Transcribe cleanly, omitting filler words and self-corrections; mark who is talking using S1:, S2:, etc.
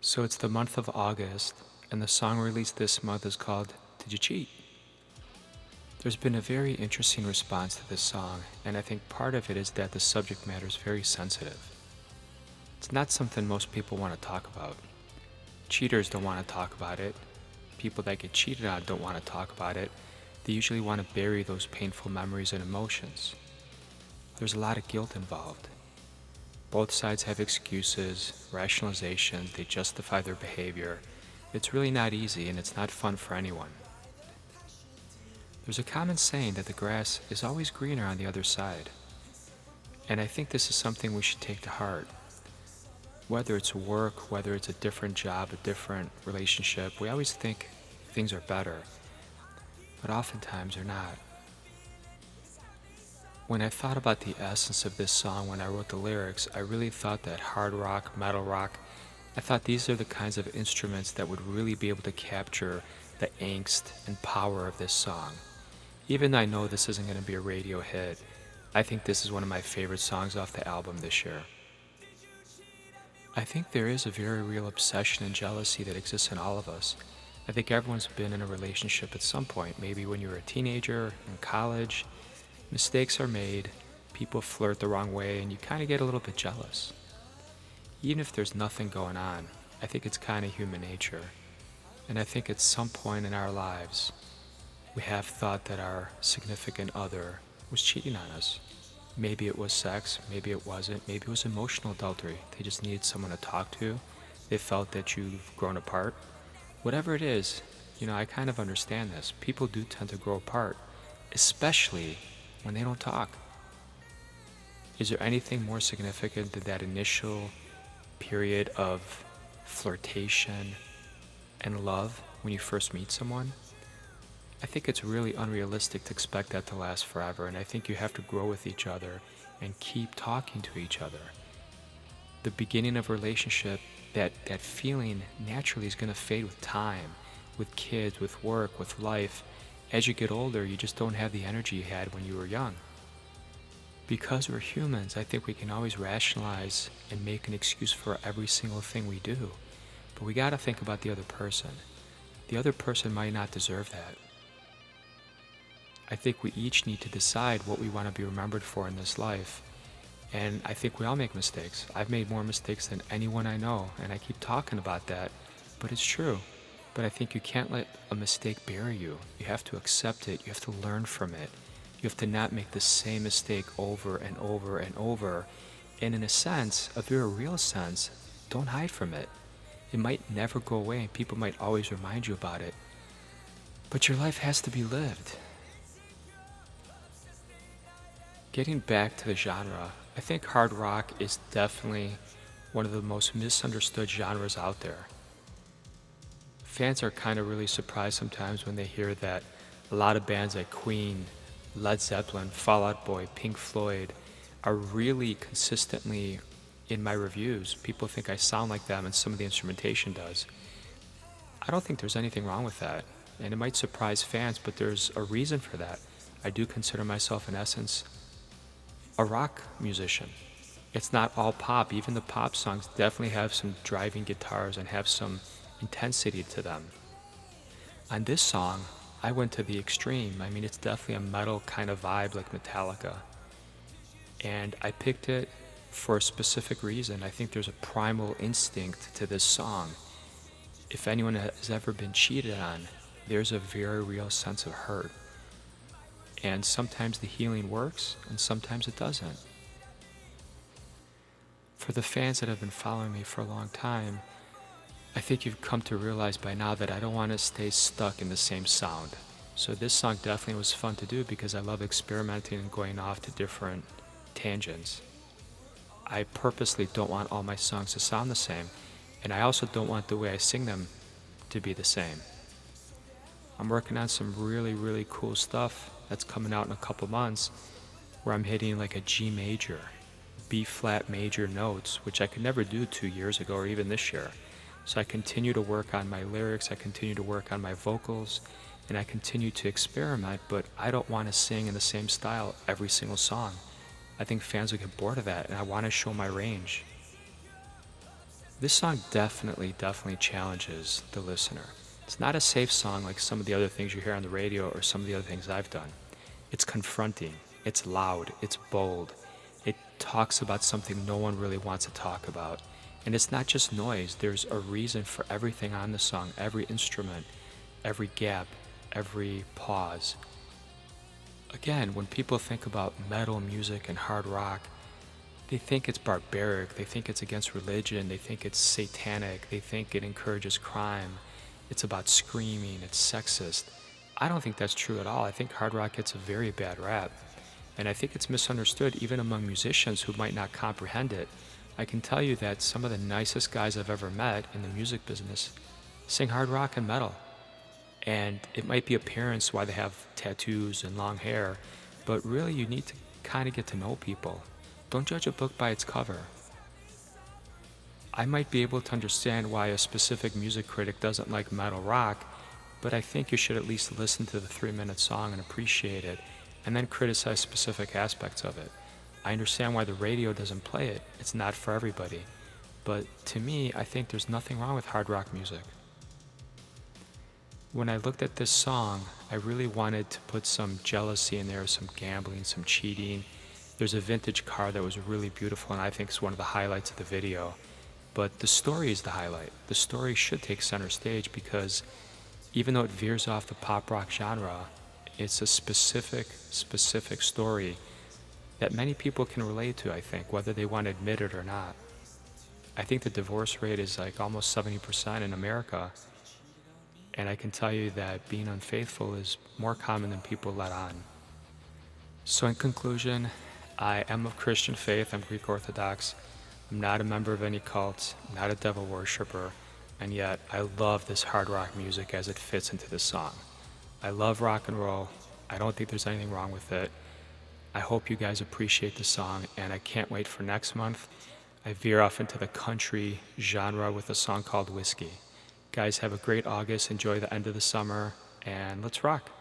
S1: So it's the month of August, and the song released this month is called Did You Cheat? There's been a very interesting response to this song, and I think part of it is that the subject matter is very sensitive. It's not something most people want to talk about. Cheaters don't want to talk about it. People that get cheated on don't want to talk about it. They usually want to bury those painful memories and emotions. There's a lot of guilt involved. Both sides have excuses, rationalization, they justify their behavior. It's really not easy and it's not fun for anyone. There's a common saying that the grass is always greener on the other side. And I think this is something we should take to heart. Whether it's work, whether it's a different job, a different relationship, we always think things are better, but oftentimes they're not. When I thought about the essence of this song when I wrote the lyrics, I really thought that hard rock, metal rock, I thought these are the kinds of instruments that would really be able to capture the angst and power of this song. Even though I know this isn't going to be a radio hit, I think this is one of my favorite songs off the album this year. I think there is a very real obsession and jealousy that exists in all of us. I think everyone's been in a relationship at some point, maybe when you were a teenager, in college. Mistakes are made, people flirt the wrong way, and you kind of get a little bit jealous. Even if there's nothing going on, I think it's kind of human nature. And I think at some point in our lives, we have thought that our significant other was cheating on us. Maybe it was sex, maybe it wasn't, maybe it was emotional adultery. They just needed someone to talk to. They felt that you've grown apart. Whatever it is, I kind of understand this. People do tend to grow apart, especially when they don't talk. Is there anything more significant than that initial period of flirtation and love when you first meet someone? I think it's really unrealistic to expect that to last forever, and I think you have to grow with each other and keep talking to each other. The beginning of a relationship, that feeling naturally is going to fade with time, with kids, with work, with life. As you get older, you just don't have the energy you had when you were young. Because we're humans, I think we can always rationalize and make an excuse for every single thing we do. But we gotta think about the other person. The other person might not deserve that. I think we each need to decide what we want to be remembered for in this life. And I think we all make mistakes. I've made more mistakes than anyone I know, and I keep talking about that, but it's true. But I think you can't let a mistake bury you. You have to accept it. You have to learn from it. You have to not make the same mistake over and over and over. And in a sense, a very real sense, don't hide from it. It might never go away and people might always remind you about it. But your life has to be lived. Getting back to the genre, I think hard rock is definitely one of the most misunderstood genres out there. Fans are kind of really surprised sometimes when they hear that a lot of bands like Queen, Led Zepplin, Fallout Boy, Pink Floyd are really consistently in my reviews. People think I sound like them and some of the instrumentation does. I don't think there's anything wrong with that, and it might surprise fans, but there's a reason for that. I do consider myself, in essence, a rock musician. It's not all pop. Even the pop songs definitely have some driving guitars and have some intensity to them. On this song, I went to the extreme. I mean, it's definitely a metal kind of vibe like Metallica. And I picked it for a specific reason. I think there's a primal instinct to this song. If anyone has ever been cheated on, there's a very real sense of hurt. And sometimes the healing works, and sometimes it doesn't. For the fans that have been following me for a long time, I think you've come to realize by now that I don't want to stay stuck in the same sound. So this song definitely was fun to do because I love experimenting and going off to different tangents. I purposely don't want all my songs to sound the same, and I also don't want the way I sing them to be the same. I'm working on some really, really cool stuff that's coming out in a couple months where I'm hitting like a G major, B flat major notes, which I could never do 2 years ago or even this year. So I continue to work on my lyrics, I continue to work on my vocals, and I continue to experiment, but I don't want to sing in the same style every single song. I think fans will get bored of that, and I want to show my range. This song definitely challenges the listener. It's not a safe song like some of the other things you hear on the radio or some of the other things I've done. It's confronting, it's loud, it's bold. It talks about something no one really wants to talk about. And it's not just noise, there's a reason for everything on the song, every instrument, every gap, every pause. Again, when people think about metal music and hard rock, they think it's barbaric, they think it's against religion, they think it's satanic, they think it encourages crime, it's about screaming, it's sexist. I don't think that's true at all. I think hard rock gets a very bad rap. And I think it's misunderstood even among musicians who might not comprehend it. I can tell you that some of the nicest guys I've ever met in the music business sing hard rock and metal. And it might be appearance why they have tattoos and long hair, but really you need to kind of get to know people. Don't judge a book by its cover. I might be able to understand why a specific music critic doesn't like metal rock, but I think you should at least listen to the 3-minute song and appreciate it, and then criticize specific aspects of it. I understand why the radio doesn't play it. It's not for everybody. But to me, I think there's nothing wrong with hard rock music. When I looked at this song, I really wanted to put some jealousy in there, some gambling, some cheating. There's a vintage car that was really beautiful and I think is one of the highlights of the video. But the story is the highlight. The story should take center stage because even though it veers off the pop rock genre, it's a specific story that many people can relate to, I think, whether they want to admit it or not. I think the divorce rate is like almost 70% in America. And I can tell you that being unfaithful is more common than people let on. So in conclusion, I am of Christian faith. I'm Greek Orthodox. I'm not a member of any cult, not a devil worshiper, and yet I love this hard rock music as it fits into this song. I love rock and roll. I don't think there's anything wrong with it. I hope you guys appreciate the song, and I can't wait for next month. I veer off into the country genre with a song called Whiskey. Guys, have a great August. Enjoy the end of the summer, and let's rock.